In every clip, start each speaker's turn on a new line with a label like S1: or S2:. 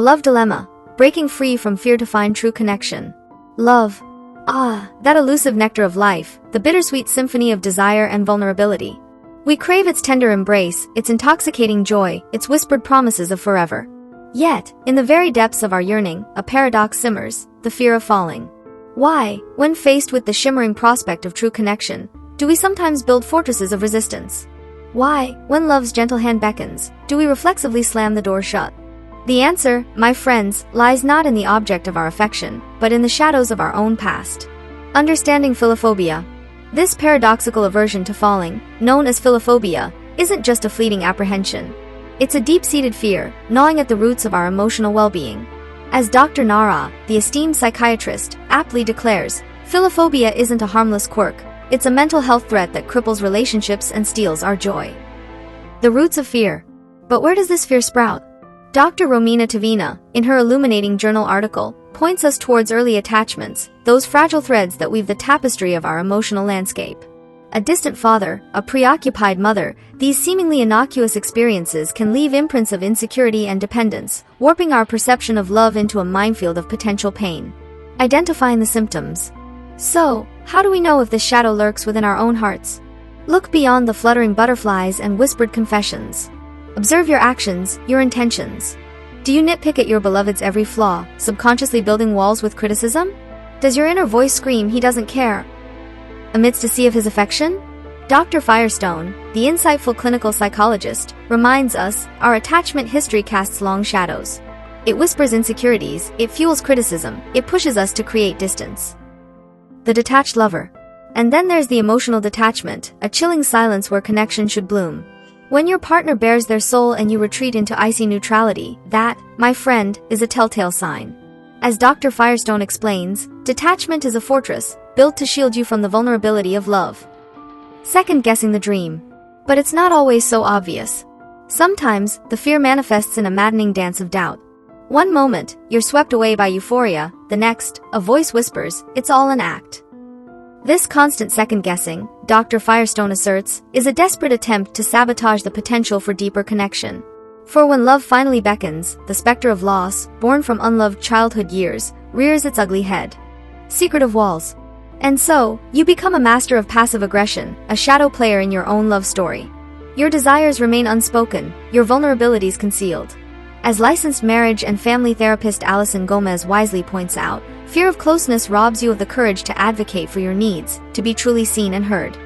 S1: love dilemma, breaking free from fear to find true connection. Love. Ah, that elusive nectar of life, the bittersweet symphony of desire and vulnerability. We crave its tender embrace, its intoxicating joy, its whispered promises of forever. Yet, in the very depths of our yearning, a paradox simmers, the fear of falling. Why, when faced with the shimmering prospect of true connection, do we sometimes build fortresses of resistance? Why, when love's gentle hand beckons, do we reflexively slam the door shut? The answer, my friends, lies not in the object of our affection, but in the shadows of our own past. Understanding philophobia. This paradoxical aversion to falling, known as philophobia, isn't just a fleeting apprehension. It's a deep-seated fear, gnawing at the roots of our emotional well-being. As Dr. Nara, the esteemed psychiatrist, aptly declares, philophobia isn't a harmless quirk, it's a mental health threat that cripples relationships and steals our joy. The roots of fear. But where does this fear sprout? Dr. Romina Tavina, in her illuminating journal article, points us towards early attachments, those fragile threads that weave the tapestry of our emotional landscape. A distant father, a preoccupied mother, these seemingly innocuous experiences can leave imprints of insecurity and dependence, warping our perception of love into a minefield of potential pain. Identifying the symptoms. So, how do we know if this shadow lurks within our own hearts? Look beyond the fluttering butterflies and whispered confessions. Observe your actions, your intentions. Do you nitpick at your beloved's every flaw, subconsciously building walls with criticism? Does your inner voice scream he doesn't care? Amidst a sea of his affection? Dr. Firestone, the insightful clinical psychologist, reminds us, our attachment history casts long shadows. It whispers insecurities, it fuels criticism, it pushes us to create distance. The detached lover. And then there's the emotional detachment, a chilling silence where connection should bloom. When your partner bears their soul and you retreat into icy neutrality, that, my friend, is a telltale sign. As Dr. Firestone explains, detachment is a fortress, built to shield you from the vulnerability of love. Second-guessing the dream. But it's not always so obvious. Sometimes, the fear manifests in a maddening dance of doubt. One moment, you're swept away by euphoria, the next, a voice whispers, it's all an act. This constant second-guessing, Dr. Firestone asserts, is a desperate attempt to sabotage the potential for deeper connection. For when love finally beckons, the specter of loss, born from unloved childhood years, rears its ugly head. Secretive walls. And so, you become a master of passive aggression, a shadow player in your own love story. Your desires remain unspoken, your vulnerabilities concealed. As licensed marriage and family therapist Alison Gomez wisely points out, fear of closeness robs you of the courage to advocate for your needs, to be truly seen and heard.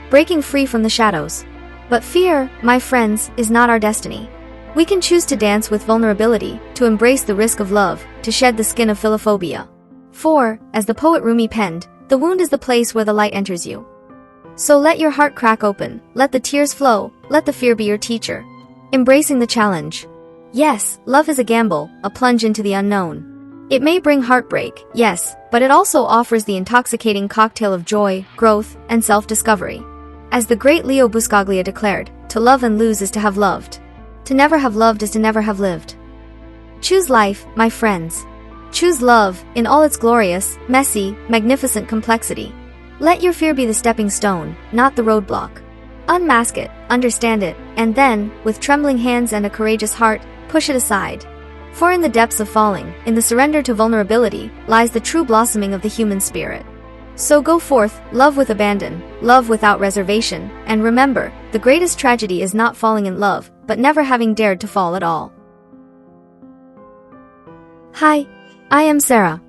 S1: Breaking free from the shadows. But fear, my friends, is not our destiny. We can choose to dance with vulnerability, to embrace the risk of love, to shed the skin of philophobia. For, as the poet Rumi penned, the wound is the place where the light enters you. So let your heart crack open, let the tears flow, let the fear be your teacher. Embracing the challenge. Yes, love is a gamble, a plunge into the unknown. It may bring heartbreak, yes, but it also offers the intoxicating cocktail of joy, growth, and self-discovery. As the great Leo Buscaglia declared, to love and lose is to have loved. To never have loved is to never have lived. Choose life, my friends. Choose love, in all its glorious, messy, magnificent complexity. Let your fear be the stepping stone, not the roadblock. Unmask it, understand it, and then, with trembling hands and a courageous heart, push it aside. For in the depths of falling, in the surrender to vulnerability, lies the true blossoming of the human spirit. So go forth, love with abandon, love without reservation, and remember, the greatest tragedy is not falling in love, but never having dared to fall at all. Hi, I am Sara.